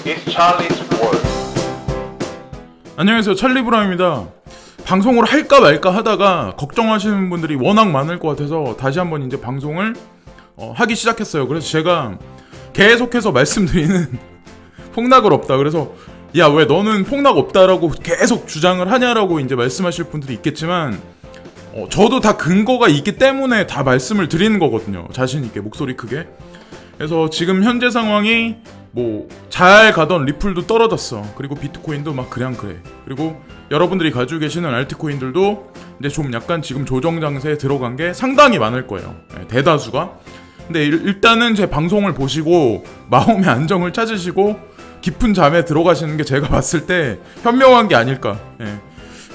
It's Charlie's World. 안녕하세요, 찰리브라입니다. 방송을 할까 말까 하다가 걱정하시는 분들이 워낙 많을 것 같아서 다시 한번 이제 방송을 하기 시작했어요. 그래서 제가 계속해서 말씀드리는 폭락을 없다. 그래서 야, 왜 너는 폭락 없다라고 계속 주장을 하냐라고 이제 말씀하실 분들이 있겠지만 저도 다 근거가 있기 때문에 다 말씀을 드리는 거거든요. 자신 있게, 목소리 크게. 그래서 지금 현재 상황이 뭐 잘 가던 리플도 떨어졌어. 그리고 비트코인도 막 그냥 그래. 그리고 여러분들이 가지고 계시는 알트코인들도 이제 좀 약간 지금 조정 장세에 들어간 게 상당히 많을 거예요. 대다수가. 근데 일단은 제 방송을 보시고 마음의 안정을 찾으시고 깊은 잠에 들어가시는 게 제가 봤을 때 현명한 게 아닐까.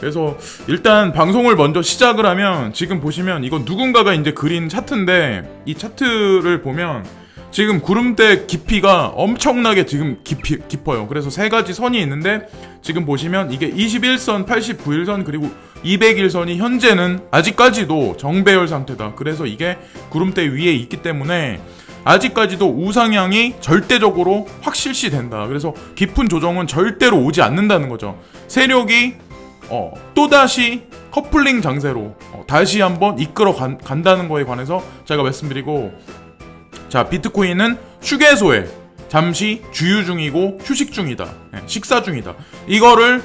그래서 일단 방송을 먼저 시작을 하면 지금 보시면 이건 누군가가 이제 그린 차트인데 이 차트를 보면 지금 구름대 깊이가 엄청나게 지금 깊어요. 그래서 세 가지 선이 있는데 지금 보시면 이게 21선, 89일선 그리고 200일선이 현재는 아직까지도 정배열 상태다. 그래서 이게 구름대 위에 있기 때문에 아직까지도 우상향이 절대적으로 확실시 된다. 그래서 깊은 조정은 절대로 오지 않는다는 거죠. 세력이 또다시 커플링 장세로 다시 한번 이끌어 간다는 거에 관해서 제가 말씀드리고, 자, 비트코인은 휴게소에 잠시 주유 중이고 휴식 중이다. 식사 중이다. 이거를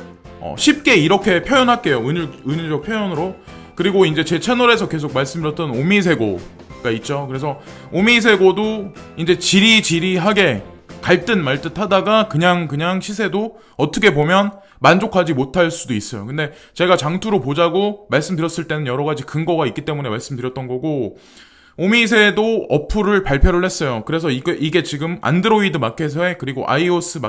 쉽게 이렇게 표현할게요. 은유적 표현으로. 그리고 이제 제 채널에서 계속 말씀드렸던 오미세고가 있죠. 그래서 오미세고도 이제 지리지리하게 갈 듯 말 듯 하다가 그냥 시세도 어떻게 보면 만족하지 못할 수도 있어요. 근데 제가 장투로 보자고 말씀드렸을 때는 여러 가지 근거가 있기 때문에 말씀드렸던 거고, 오미세도 어플을 발표를 했어요. 그래서 이게 지금 안드로이드 마켓에 그리고 iOS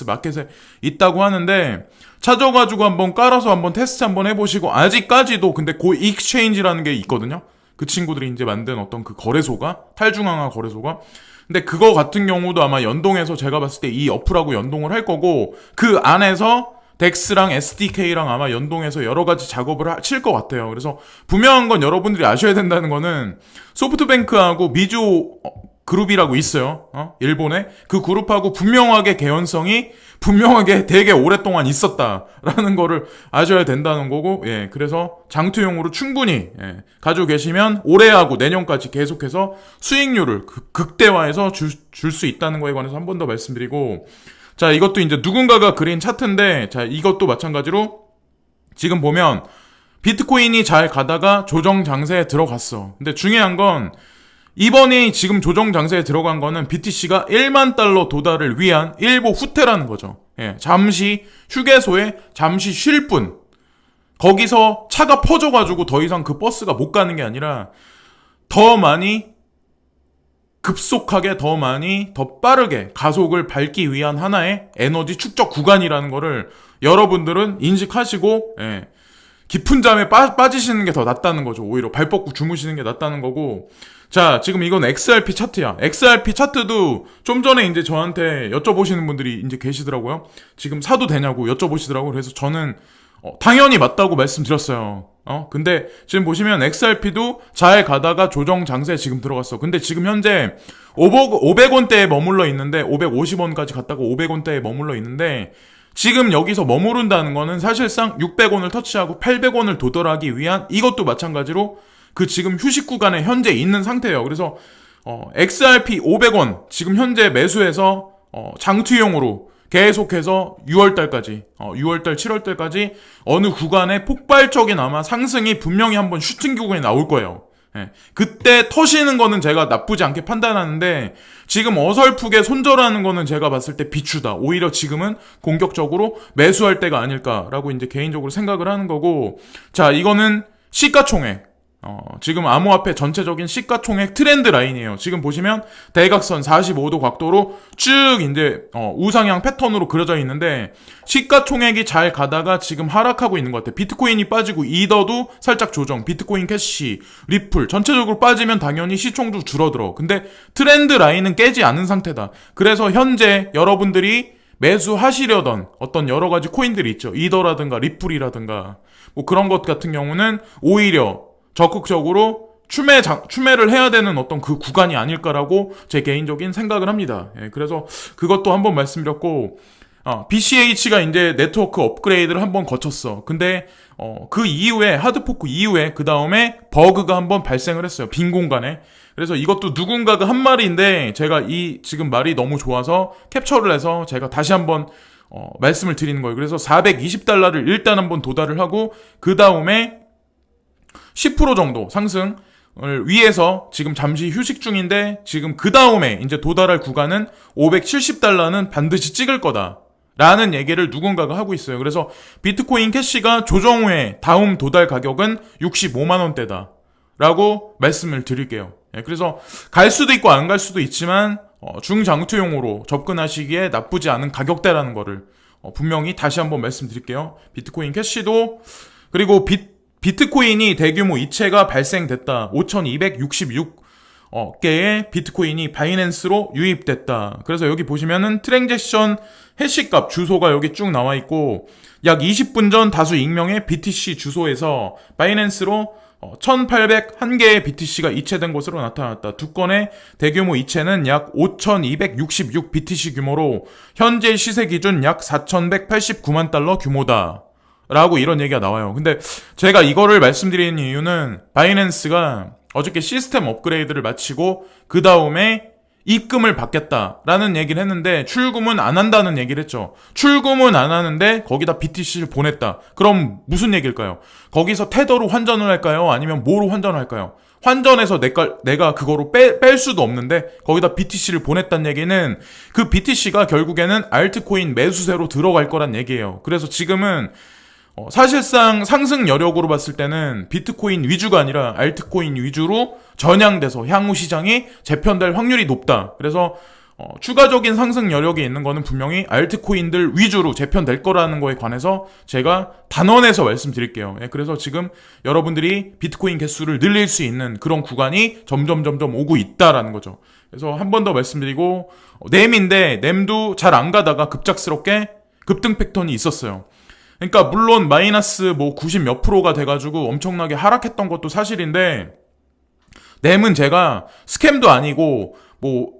마켓에 있다고 하는데 찾아가지고 한번 깔아서 한번 테스트 한번 해보시고, 아직까지도 근데 고 익스체인지라는 게 있거든요. 그 친구들이 이제 만든 어떤 그 거래소가, 탈중앙화 거래소가. 근데 그거 같은 경우도 아마 연동해서 제가 봤을 때 이 어플하고 연동을 할 거고, 그 안에서 덱스랑 SDK랑 아마 연동해서 여러 가지 작업을 칠 것 같아요. 그래서 분명한 건 여러분들이 아셔야 된다는 거는 소프트뱅크하고 미주 그룹이라고 있어요. 일본에. 그 그룹하고 분명하게 개연성이 분명하게 되게 오랫동안 있었다라는 거를 아셔야 된다는 거고, 그래서 장투용으로 충분히 가지고 계시면 올해하고 내년까지 계속해서 수익률을 극대화해서 줄 수 있다는 거에 관해서 한 번 더 말씀드리고, 자, 이것도 이제 누군가가 그린 차트인데, 자, 이것도 마찬가지로 지금 보면 비트코인이 잘 가다가 조정 장세에 들어갔어. 근데 중요한 건 이번에 지금 조정 장세에 들어간 거는 BTC가 1만 달러 도달을 위한 일보 후퇴라는 거죠. 잠시 휴게소에 잠시 쉴 뿐. 거기서 차가 퍼져가지고 더 이상 그 버스가 못 가는 게 아니라 더 많이 급속하게 더 빠르게 가속을 밟기 위한 하나의 에너지 축적 구간이라는 거를 여러분들은 인식하시고, 깊은 잠에 빠지시는 게 더 낫다는 거죠. 오히려 발 뻗고 주무시는 게 낫다는 거고. 자, 지금 이건 XRP 차트야. XRP 차트도 좀 전에 이제 저한테 여쭤보시는 분들이 이제 계시더라고요. 지금 사도 되냐고 여쭤보시더라고요. 그래서 저는 당연히 맞다고 말씀드렸어요. 근데 지금 보시면 XRP도 잘 가다가 조정 장세에 지금 들어갔어. 근데 지금 현재 500원대에 머물러 있는데, 550원까지 갔다가 500원대에 머물러 있는데, 지금 여기서 머무른다는 거는 사실상 600원을 터치하고 800원을 도달하기 위한, 이것도 마찬가지로 그 지금 휴식 구간에 현재 있는 상태예요. 그래서 XRP 500원 지금 현재 매수해서 장투용으로 계속해서 6월달까지 6월달 7월달까지 어느 구간에 폭발적인 아마 상승이 분명히 한번 슈팅 구간이 나올 거예요. 그때 터시는 거는 제가 나쁘지 않게 판단하는데, 지금 어설프게 손절하는 거는 제가 봤을 때 비추다. 오히려 지금은 공격적으로 매수할 때가 아닐까라고 이제 개인적으로 생각을 하는 거고, 자, 이거는 시가총액. 지금 암호화폐 전체적인 시가총액 트렌드 라인이에요. 지금 보시면 대각선 45도 각도로 쭉 이제 우상향 패턴으로 그려져 있는데, 시가총액이 잘 가다가 지금 하락하고 있는 것 같아요. 비트코인이 빠지고 이더도 살짝 조정, 비트코인 캐시, 리플 전체적으로 빠지면 당연히 시총도 줄어들어. 근데 트렌드 라인은 깨지 않은 상태다. 그래서 현재 여러분들이 매수하시려던 어떤 여러 가지 코인들이 있죠. 이더라든가 리플이라든가 뭐 그런 것 같은 경우는 오히려 적극적으로 추매를 해야 되는 어떤 그 구간이 아닐까라고 제 개인적인 생각을 합니다. 예, 그래서 그것도 한번 말씀드렸고, BCH가 이제 네트워크 업그레이드를 한번 거쳤어. 근데 그 이후에 하드포크 이후에 그 다음에 버그가 한번 발생을 했어요. 빈 공간에. 그래서 이것도 누군가가 한 말인데 제가 이 지금 말이 너무 좋아서 캡처를 해서 제가 다시 한번 말씀을 드리는 거예요. 그래서 $420를 일단 한번 도달을 하고 그 다음에 10% 정도 상승을 위해서 지금 잠시 휴식 중인데 지금 그 다음에 이제 도달할 구간은 $570는 반드시 찍을 거다. 라는 얘기를 누군가가 하고 있어요. 그래서 비트코인 캐시가 조정 후에 다음 도달 가격은 65만 원대다. 라고 말씀을 드릴게요. 그래서 갈 수도 있고 안 갈 수도 있지만 중장투용으로 접근하시기에 나쁘지 않은 가격대라는 거를 분명히 다시 한번 말씀드릴게요. 비트코인 캐시도 그리고 비트코인이 대규모 이체가 발생됐다. 5266개의 비트코인이 바이낸스로 유입됐다. 그래서 여기 보시면은 트랜잭션 해시값 주소가 여기 쭉 나와 있고 약 20분 전 다수 익명의 BTC 주소에서 바이낸스로 1801개의 BTC가 이체된 것으로 나타났다. 두 건의 대규모 이체는 약 5266 BTC 규모로 현재 시세 기준 약 4189만 달러 규모다. 라고 이런 얘기가 나와요. 근데 제가 이거를 말씀드리는 이유는 바이낸스가 어저께 시스템 업그레이드를 마치고 그 다음에 입금을 받겠다라는 얘기를 했는데 출금은 안 한다는 얘기를 했죠. 출금은 안 하는데 거기다 BTC를 보냈다. 그럼 무슨 얘기일까요? 거기서 테더로 환전을 할까요? 아니면 뭐로 환전을 할까요? 환전해서 내가 그거로 뺄 수도 없는데 거기다 BTC를 보냈다는 얘기는 그 BTC가 결국에는 알트코인 매수세로 들어갈 거란 얘기예요. 그래서 지금은 사실상 상승 여력으로 봤을 때는 비트코인 위주가 아니라 알트코인 위주로 전향돼서 향후 시장이 재편될 확률이 높다. 그래서 추가적인 상승 여력이 있는 거는 분명히 알트코인들 위주로 재편될 거라는 거에 관해서 제가 단언해서 말씀드릴게요. 그래서 지금 여러분들이 비트코인 개수를 늘릴 수 있는 그런 구간이 점점 오고 있다라는 거죠. 그래서 한 번 더 말씀드리고 넴인데 넴도 잘 안 가다가 급작스럽게 급등 패턴이 있었어요. 그러니까 물론 마이너스 뭐 90 몇 프로가 돼가지고 엄청나게 하락했던 것도 사실인데 넴은 제가 스캠도 아니고 뭐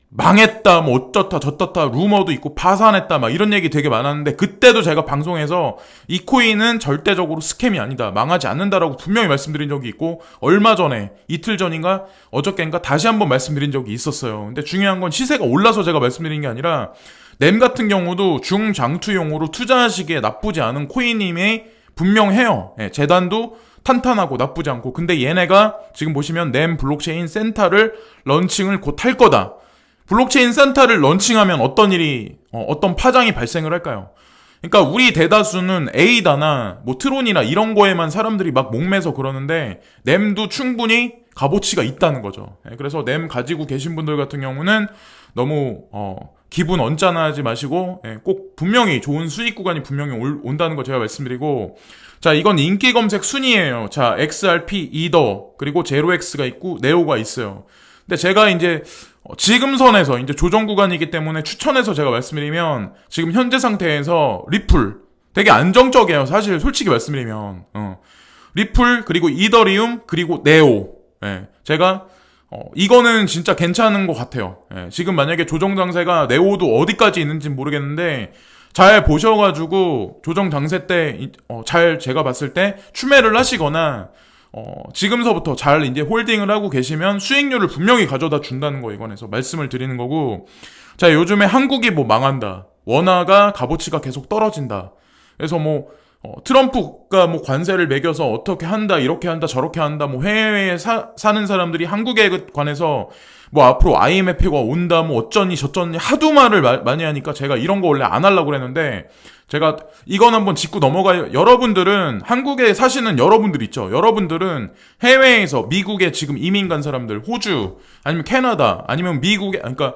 망했다 뭐 어쩌다 저쩌다 루머도 있고 파산했다 막 이런 얘기 되게 많았는데 그때도 제가 방송에서 이 코인은 절대적으로 스캠이 아니다 망하지 않는다라고 분명히 말씀드린 적이 있고 얼마 전에 이틀 전인가 어저께인가 다시 한번 말씀드린 적이 있었어요. 근데 중요한 건 시세가 올라서 제가 말씀드린 게 아니라 넴 같은 경우도 중장투용으로 투자하시기에 나쁘지 않은 코인임이 분명해요. 재단도 탄탄하고 나쁘지 않고. 근데 얘네가 지금 보시면 넴 블록체인 센터를 런칭을 곧 할 거다. 블록체인 센터를 런칭하면 어떤 파장이 발생을 할까요? 그러니까 우리 대다수는 에이다나 뭐 트론이나 이런 거에만 사람들이 막 목매서 그러는데 넴도 충분히 값어치가 있다는 거죠. 그래서 넴 가지고 계신 분들 같은 경우는 너무 기분 언짢아하지 마시고 꼭 분명히 좋은 수익 구간이 분명히 온다는 거 제가 말씀드리고 자 이건 인기 검색 순위예요. 자 XRP, 이더 그리고 제로엑스가 있고 네오가 있어요. 근데 제가 이제 지금 선에서 이제 조정 구간이기 때문에 추천해서 제가 말씀드리면 지금 현재 상태에서 리플 되게 안정적이에요. 사실 솔직히 말씀드리면 리플 그리고 이더리움 그리고 네오 제가 이거는 진짜 괜찮은 것 같아요. 지금 만약에 조정 장세가 네오도 어디까지 있는지 모르겠는데 잘 보셔가지고 조정 장세 때 잘 제가 봤을 때 추매를 하시거나 지금서부터 잘 이제 홀딩을 하고 계시면 수익률을 분명히 가져다 준다는 거 이건해서 말씀을 드리는 거고 자 요즘에 한국이 뭐 망한다 원화가 값어치가 계속 떨어진다 그래서 뭐 트럼프가 뭐 관세를 매겨서 어떻게 한다 이렇게 한다 저렇게 한다 뭐 해외에 사는 사람들이 한국에 관해서 뭐 앞으로 IMF가 온다 뭐 어쩌니 저쩌니 하도 말을 많이 하니까 제가 이런 거 원래 안 하려고 그랬는데 제가 이건 한번 짚고 넘어가요. 여러분들은 한국에 사시는 여러분들 있죠. 여러분들은 해외에서 미국에 지금 이민 간 사람들 호주 아니면 캐나다 아니면 미국에 그러니까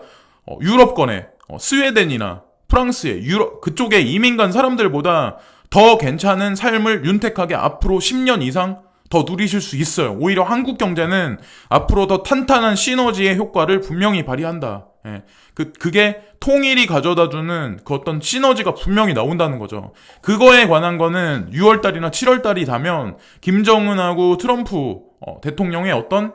유럽권에 스웨덴이나 프랑스에 유럽 그쪽에 이민 간 사람들보다 더 괜찮은 삶을 윤택하게 앞으로 10년 이상 더 누리실 수 있어요. 오히려 한국 경제는 앞으로 더 탄탄한 시너지의 효과를 분명히 발휘한다. 그게 통일이 가져다주는 그 어떤 시너지가 분명히 나온다는 거죠. 그거에 관한 거는 6월달이나 7월달이 되면 김정은하고 트럼프 대통령의 어떤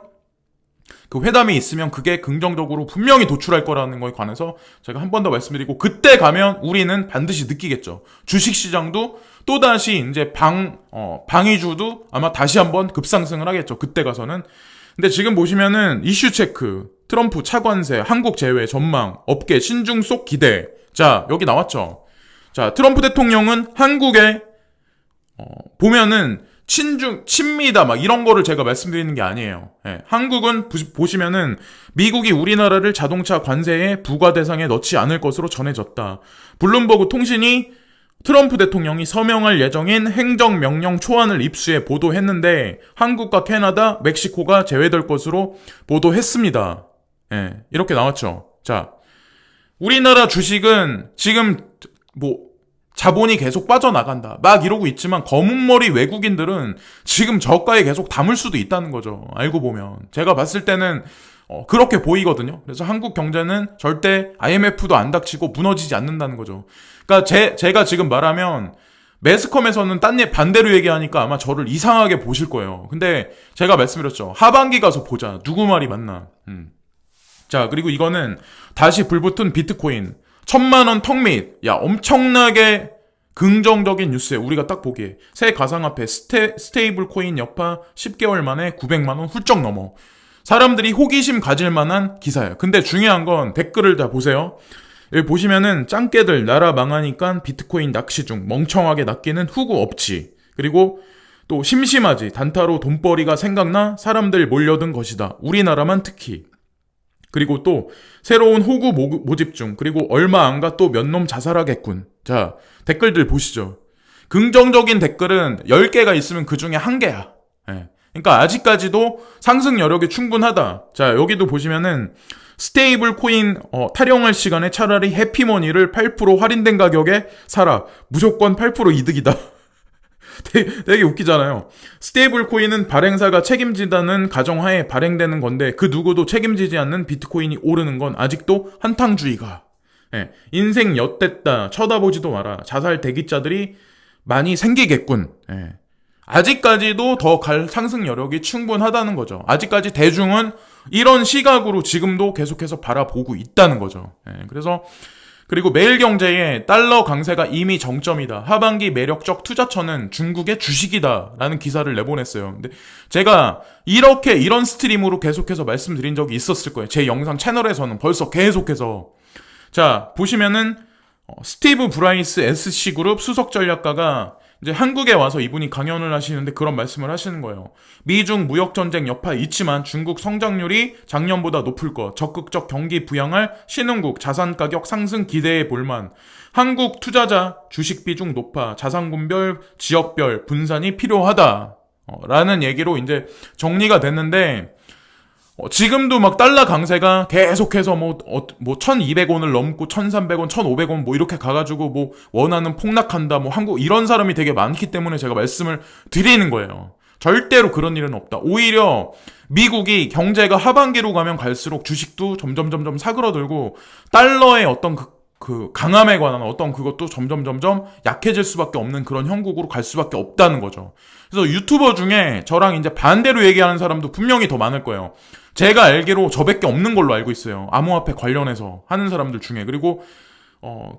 그 회담이 있으면 그게 긍정적으로 분명히 도출할 거라는 거에 관해서 제가 한 번 더 말씀드리고, 그때 가면 우리는 반드시 느끼겠죠. 주식시장도 또다시 이제 방위주도 아마 다시 한번 급상승을 하겠죠. 그때 가서는. 근데 지금 보시면은 이슈 체크, 트럼프 차관세, 한국 제외 전망, 업계 신중 속 기대. 자, 여기 나왔죠. 자, 트럼프 대통령은 한국에 보면은 친미다 막 이런 거를 제가 말씀드리는 게 아니에요. 예, 한국은 보시면은 미국이 우리나라를 자동차 관세의 부과 대상에 넣지 않을 것으로 전해졌다. 블룸버그 통신이 트럼프 대통령이 서명할 예정인 행정명령 초안을 입수해 보도했는데 한국과 캐나다, 멕시코가 제외될 것으로 보도했습니다. 예, 이렇게 나왔죠. 자, 우리나라 주식은 지금 자본이 계속 빠져나간다 막 이러고 있지만 검은머리 외국인들은 지금 저가에 계속 담을 수도 있다는 거죠. 알고 보면 제가 봤을 때는 그렇게 보이거든요. 그래서 한국 경제는 절대 IMF도 안 닥치고 무너지지 않는다는 거죠. 그러니까 제가 지금 말하면 매스컴에서는 반대로 얘기하니까 아마 저를 이상하게 보실 거예요. 근데 제가 말씀드렸죠. 하반기 가서 보자. 누구 말이 맞나. 자, 그리고 이거는 다시 불붙은 비트코인 1,000만원 턱밑. 야, 엄청나게 긍정적인 뉴스에 우리가 딱 보기에 새 가상화폐 스테이블 코인 여파 10개월 만에 900만원 훌쩍 넘어. 사람들이 호기심 가질 만한 기사예요. 근데 중요한 건 댓글을 다 보세요. 여기 보시면은 짱깨들 나라 망하니까 비트코인 낚시 중 멍청하게 낚이는 후구 없지. 그리고 또 심심하지. 단타로 돈벌이가 생각나 사람들 몰려든 것이다. 우리나라만 특히. 그리고 또 새로운 호구 모집 중. 그리고 얼마 안 가 또 몇 놈 자살하겠군. 자, 댓글들 보시죠. 긍정적인 댓글은 10개가 있으면 그 중에 1개야. 예. 그러니까 아직까지도 상승 여력이 충분하다. 자, 여기도 보시면은 스테이블 코인 타령할 시간에 차라리 해피머니를 8% 할인된 가격에 사라. 무조건 8% 이득이다. 되게 웃기잖아요. 스테이블 코인은 발행사가 책임지다는 가정하에 발행되는 건데 그 누구도 책임지지 않는 비트코인이 오르는 건 아직도 한탕주의가. 예, 인생 엿됐다. 쳐다보지도 마라. 자살 대기자들이 많이 생기겠군. 예. 아직까지도 더 갈 상승 여력이 충분하다는 거죠. 아직까지 대중은 이런 시각으로 지금도 계속해서 바라보고 있다는 거죠. 예, 그리고 매일경제에 달러 강세가 이미 정점이다. 하반기 매력적 투자처는 중국의 주식이다. 라는 기사를 내보냈어요. 근데 제가 이런 스트림으로 계속해서 말씀드린 적이 있었을 거예요. 제 영상 채널에서는 벌써 계속해서. 자, 보시면은 스티브 브라이스 SC그룹 수석 전략가가 이제 한국에 와서 이분이 강연을 하시는데 그런 말씀을 하시는 거예요. 미중 무역전쟁 여파 있지만 중국 성장률이 작년보다 높을 것, 적극적 경기 부양할 신흥국 자산가격 상승 기대해 볼만, 한국 투자자 주식 비중 높아 자산군별 지역별 분산이 필요하다 라는 얘기로 이제 정리가 됐는데, 지금도 막 달러 강세가 계속해서 1200원을 넘고 1300원, 1500원 이렇게 가가지고 원화는 폭락한다 한국 이런 사람이 되게 많기 때문에 제가 말씀을 드리는 거예요. 절대로 그런 일은 없다. 오히려 미국이 경제가 하반기로 가면 갈수록 주식도 점점 사그러들고 달러의 어떤 그 강함에 관한 어떤 그것도 점점 약해질 수밖에 없는 그런 형국으로 갈 수밖에 없다는 거죠. 그래서 유튜버 중에 저랑 이제 반대로 얘기하는 사람도 분명히 더 많을 거예요. 제가 알기로 저밖에 없는 걸로 알고 있어요. 암호화폐 관련해서 하는 사람들 중에. 그리고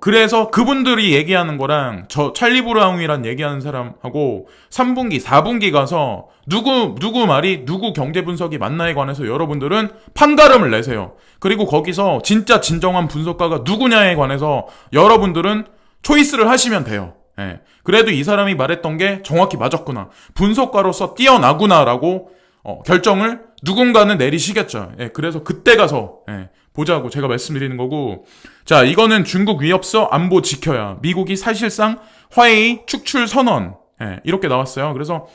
그래서 그분들이 얘기하는 거랑 저 찰리 브라운이란 얘기하는 사람하고 3분기, 4분기 가서 누구 말이 누구 경제 분석이 맞나에 관해서 여러분들은 판가름을 내세요. 그리고 거기서 진짜 진정한 분석가가 누구냐에 관해서 여러분들은 초이스를 하시면 돼요. 예. 그래도 이 사람이 말했던 게 정확히 맞았구나. 분석가로서 뛰어나구나라고 결정을 누군가는 내리시겠죠. 예, 그래서 그때 가서 보자고 제가 말씀드리는 거고. 자, 이거는 중국 위협서 안보 지켜야. 미국이 사실상 화웨이 축출 선언. 이렇게 나왔어요. 그래서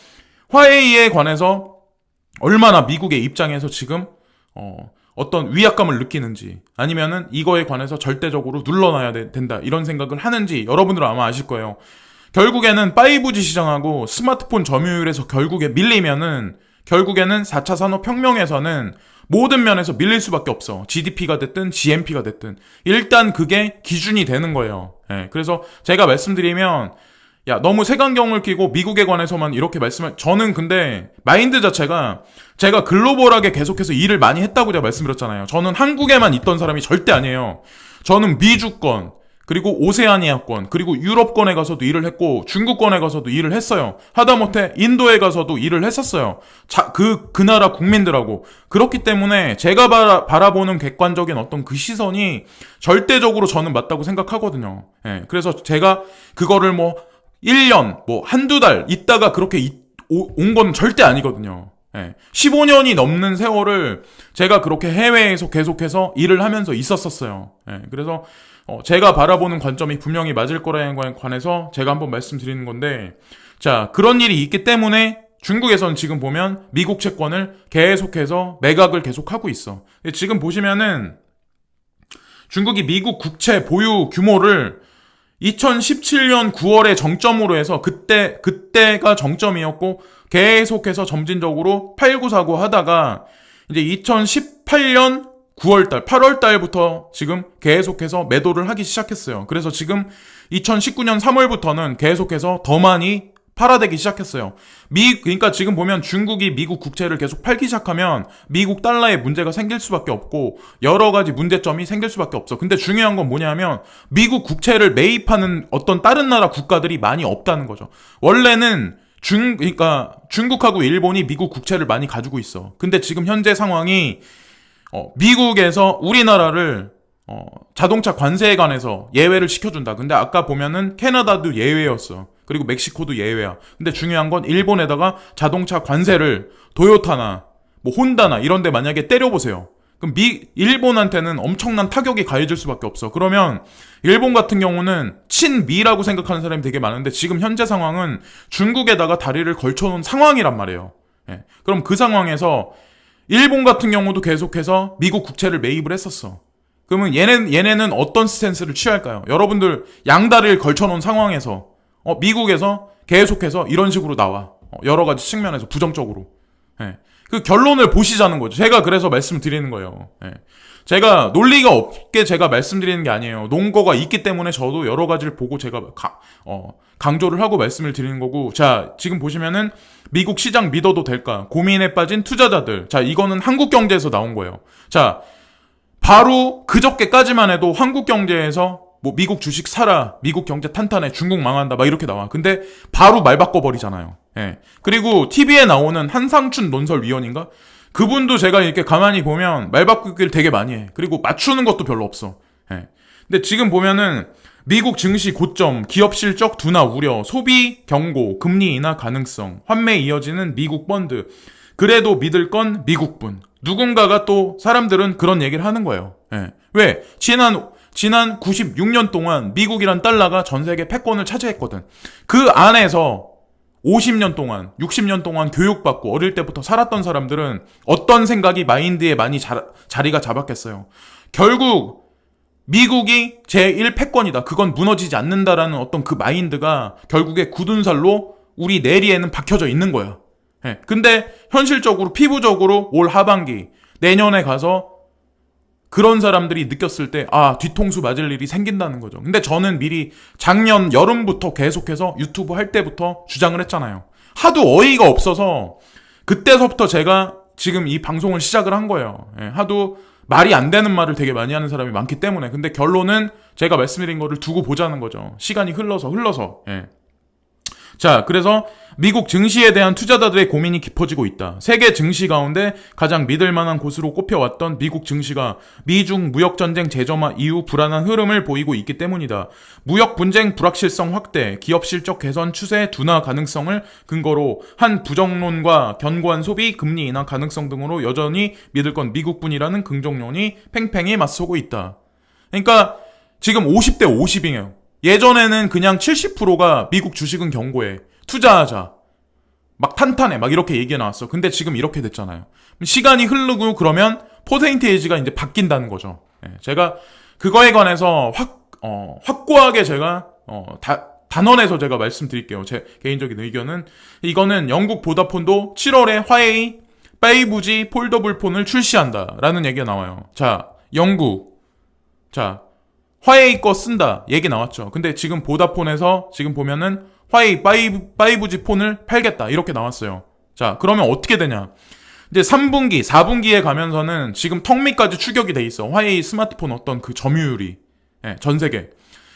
화웨이에 관해서 얼마나 미국의 입장에서 지금 어떤 위압감을 느끼는지, 아니면은 이거에 관해서 절대적으로 눌러놔야 된다 이런 생각을 하는지 여러분들은 아마 아실 거예요. 결국에는 5G 시장하고 스마트폰 점유율에서 결국에는 4차 산업혁명에서는 모든 면에서 밀릴 수밖에 없어. GDP가 됐든 GNP가 됐든 일단 그게 기준이 되는 거예요. 그래서 제가 말씀드리면 야, 너무 색안경을 끼고 미국에 관해서만 이렇게 저는 근데 마인드 자체가 제가 글로벌하게 계속해서 일을 많이 했다고 제가 말씀드렸잖아요. 저는 한국에만 있던 사람이 절대 아니에요. 저는 미주권, 그리고 오세아니아권, 그리고 유럽권에 가서도 일을 했고 중국권에 가서도 일을 했어요. 하다못해 인도에 가서도 일을 했었어요. 그 나라 국민들하고. 그렇기 때문에 제가 바라보는 객관적인 어떤 그 시선이 절대적으로 저는 맞다고 생각하거든요. 예, 그래서 제가 그거를 뭐 1년, 뭐 한두 달 있다가 그렇게 온 건 절대 아니거든요. 예, 15년이 넘는 세월을 제가 그렇게 해외에서 계속해서 일을 하면서 있었었어요. 예, 그래서 제가 바라보는 관점이 분명히 맞을 거라는 거에 관해서 제가 한번 말씀드리는 건데, 자, 그런 일이 있기 때문에 중국에서는 지금 보면 미국 채권을 계속해서 매각을 계속하고 있어. 지금 보시면은 중국이 미국 국채 보유 규모를 2017년 9월에 정점으로 해서 그때가 정점이었고 계속해서 점진적으로 팔고사고 하다가 이제 2018년 9월달, 8월달부터 지금 계속해서 매도를 하기 시작했어요. 그래서 지금 2019년 3월부터는 계속해서 더 많이 팔아대기 시작했어요. 그러니까 지금 보면 중국이 미국 국채를 계속 팔기 시작하면 미국 달러에 문제가 생길 수밖에 없고 여러 가지 문제점이 생길 수밖에 없어. 근데 중요한 건 뭐냐면 미국 국채를 매입하는 어떤 다른 나라 국가들이 많이 없다는 거죠. 원래는 그러니까 중국하고 일본이 미국 국채를 많이 가지고 있어. 근데 지금 현재 상황이 미국에서 우리나라를 자동차 관세에 관해서 예외를 시켜준다. 근데 아까 보면은 캐나다도 예외였어. 그리고 멕시코도 예외야. 근데 중요한 건 일본에다가 자동차 관세를 도요타나 뭐 혼다나 이런 데 만약에 때려보세요. 그럼 일본한테는 엄청난 타격이 가해질 수밖에 없어. 그러면 일본 같은 경우는 친미라고 생각하는 사람이 되게 많은데 지금 현재 상황은 중국에다가 다리를 걸쳐놓은 상황이란 말이에요. 예. 그럼 그 상황에서 일본 같은 경우도 계속해서 미국 국채를 매입을 했었어. 그러면 얘네는 어떤 스탠스를 취할까요? 여러분들 양다리를 걸쳐놓은 상황에서 미국에서 계속해서 이런 식으로 나와. 여러 가지 측면에서 부정적으로. 예. 그 결론을 보시자는 거죠. 제가 그래서 말씀드리는 거예요. 예. 제가 논리가 없게 제가 말씀드리는 게 아니에요. 논거가 있기 때문에 저도 여러 가지를 보고 제가 강조를 하고 말씀을 드리는 거고. 자, 지금 보시면은 미국 시장 믿어도 될까? 고민에 빠진 투자자들. 자, 이거는 한국경제에서 나온 거예요. 자, 바로 그저께까지만 해도 한국경제에서 뭐 미국 주식 사라, 미국 경제 탄탄해, 중국 망한다 막 이렇게 나와. 근데 바로 말 바꿔버리잖아요. 예. 그리고 TV에 나오는 한상춘 논설위원인가? 그분도 제가 이렇게 가만히 보면 말 바꾸기를 되게 많이 해. 그리고 맞추는 것도 별로 없어. 예. 근데 지금 보면은 미국 증시 고점, 기업 실적 둔화 우려, 소비 경고, 금리 인하 가능성, 환매 이어지는 미국 펀드. 그래도 믿을 건 미국분. 누군가가 또 사람들은 그런 얘기를 하는 거예요. 예. 왜? 지난 96년 동안 미국이란 달러가 전 세계 패권을 차지했거든. 그 안에서 50년 동안, 60년 동안 교육받고 어릴 때부터 살았던 사람들은 어떤 생각이 마인드에 많이 자리가 잡았겠어요. 결국 미국이 제1패권이다. 그건 무너지지 않는다라는 어떤 그 마인드가 결국에 굳은 살로 우리 내리에는 박혀져 있는 거야. 예. 근데 현실적으로 피부적으로 올 하반기 내년에 가서 그런 사람들이 느꼈을 때 뒤통수 맞을 일이 생긴다는 거죠. 근데 저는 미리 작년 여름부터 계속해서 유튜브 할 때부터 주장을 했잖아요. 하도 어이가 없어서 그때서부터 제가 지금 이 방송을 시작을 한 거예요. 예, 하도 말이 안 되는 말을 되게 많이 하는 사람이 많기 때문에. 근데 결론은 제가 말씀드린 거를 두고 보자는 거죠. 시간이 흘러서. 예. 자, 그래서 미국 증시에 대한 투자자들의 고민이 깊어지고 있다. 세계 증시 가운데 가장 믿을 만한 곳으로 꼽혀왔던 미국 증시가 미중 무역전쟁 재점화 이후 불안한 흐름을 보이고 있기 때문이다. 무역 분쟁 불확실성 확대, 기업 실적 개선 추세 둔화 가능성을 근거로 한 부정론과 견고한 소비, 금리 인하 가능성 등으로 여전히 믿을 건 미국뿐이라는 긍정론이 팽팽히 맞서고 있다. 그러니까 지금 50대 50이에요. 예전에는 그냥 70%가 미국 주식은 견고해. 투자하자. 막 탄탄해. 막 이렇게 얘기가 나왔어. 근데 지금 이렇게 됐잖아요. 시간이 흐르고 그러면 퍼센테이지가 이제 바뀐다는 거죠. 제가 그거에 관해서 확고하게 제가 단언해서 제가 말씀드릴게요. 제 개인적인 의견은 이거는 영국 보다폰도 7월에 화웨이 5G 폴더블 폰을 출시한다라는 얘기가 나와요. 자, 영국. 자, 화웨이 거 쓴다 얘기 나왔죠. 근데 지금 보다폰에서 지금 보면은 화웨이 5G 폰을 팔겠다 이렇게 나왔어요. 자, 그러면 어떻게 되냐? 이제 3분기, 4분기에 가면서는 지금 턱 밑까지 추격이 돼 있어. 화웨이 스마트폰 어떤 그 점유율이. 전 세계.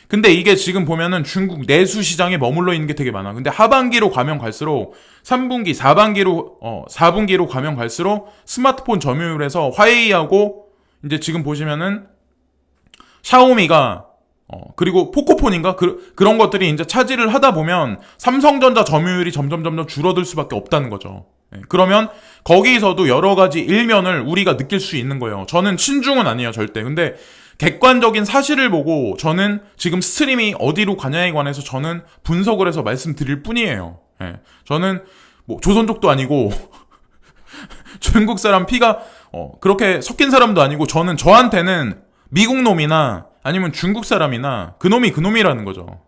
근데 이게 지금 보면은 중국 내수 시장에 머물러 있는 게 되게 많아. 근데 하반기로 가면 갈수록 3분기, 4분기로 가면 갈수록 스마트폰 점유율에서 화웨이하고 이제 지금 보시면은 샤오미가 그리고 포코폰인가? 그런 것들이 이제 차지를 하다 보면 삼성전자 점유율이 점점 줄어들 수밖에 없다는 거죠. 그러면 거기서도 여러 가지 일면을 우리가 느낄 수 있는 거예요. 저는 친중은 아니에요, 절대. 근데 객관적인 사실을 보고 저는 지금 스트림이 어디로 가냐에 관해서 저는 분석을 해서 말씀드릴 뿐이에요. 저는 뭐 조선족도 아니고 중국 사람 피가 그렇게 섞인 사람도 아니고 저한테는 미국 놈이나 아니면 중국 사람이나 그놈이라는 거죠.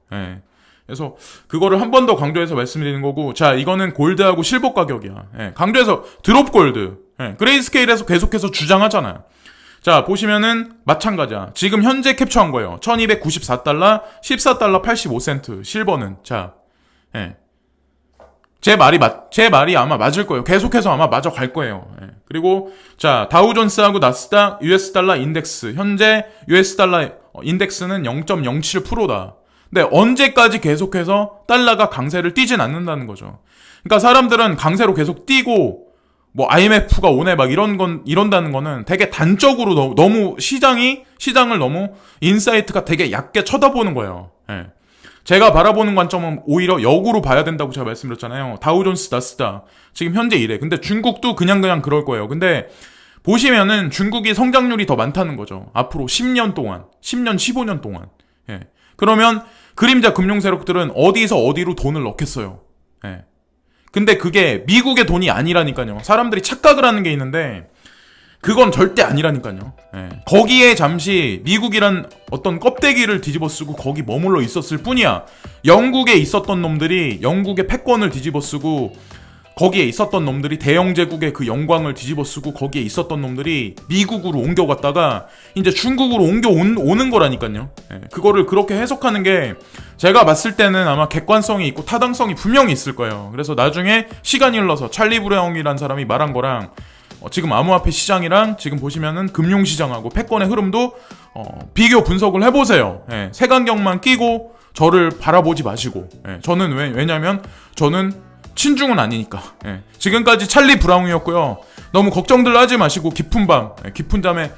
그래서 그거를 한 번 더 강조해서 말씀드리는 거고, 자, 이거는 골드하고 실버 가격이야. 강조해서 드롭 골드. 그레이스케일에서 계속해서 주장하잖아요. 자, 보시면은 마찬가지야. 지금 현재 캡처한 거예요. 1294달러, 14달러 85센트. 실버는. 자, 제 말이 아마 맞을 거예요. 계속해서 아마 맞아 갈 거예요. 그리고 자, 다우존스하고 나스닥 US 달러 인덱스. 현재 US 달러 인덱스는 0.07%다. 근데 언제까지 계속해서 달러가 강세를 띄진 않는다는 거죠. 그러니까 사람들은 강세로 계속 뛰고 뭐 IMF가 오네 막 이런다는 거는 되게 단적으로 너무 시장을 너무 인사이트가 되게 얕게 쳐다보는 거예요. 제가 바라보는 관점은 오히려 역으로 봐야 된다고 제가 말씀드렸잖아요. 다우존스, 나스닥 지금 현재 이래. 근데 중국도 그냥 그럴 거예요. 근데 보시면은 중국이 성장률이 더 많다는 거죠. 앞으로 10년 동안, 10년, 15년 동안. 그러면 그림자 금융 세력들은 어디서 어디로 돈을 넣겠어요. 근데 그게 미국의 돈이 아니라니까요. 사람들이 착각을 하는 게 있는데 그건 절대 아니라니까요. 거기에 잠시 미국이란 어떤 껍데기를 뒤집어 쓰고 거기 머물러 있었을 뿐이야. 영국에 있었던 놈들이 영국의 패권을 뒤집어 쓰고 거기에 있었던 놈들이 대영제국의 그 영광을 뒤집어 쓰고 거기에 있었던 놈들이 미국으로 옮겨갔다가 이제 중국으로 옮겨오는 거라니까요. 그거를 그렇게 해석하는 게 제가 봤을 때는 아마 객관성이 있고 타당성이 분명히 있을 거예요. 그래서 나중에 시간이 흘러서 찰리 브라운이라는 사람이 말한 거랑 지금 암호화폐 시장이랑 지금 보시면은 금융시장하고 패권의 흐름도 비교 분석을 해보세요. 색안경만 끼고 저를 바라보지 마시고. 저는 왜냐면 저는 친중은 아니니까. 지금까지 찰리 브라운이었고요. 너무 걱정들 하지 마시고 깊은 잠에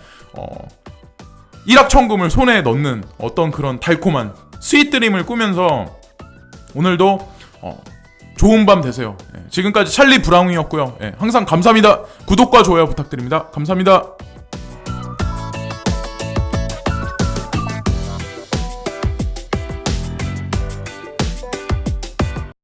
일확천금을 손에 넣는 어떤 그런 달콤한 스윗드림을 꾸면서 오늘도 좋은 밤 되세요. 지금까지 찰리 브라운이었고요. 항상 감사합니다. 구독과 좋아요 부탁드립니다. 감사합니다.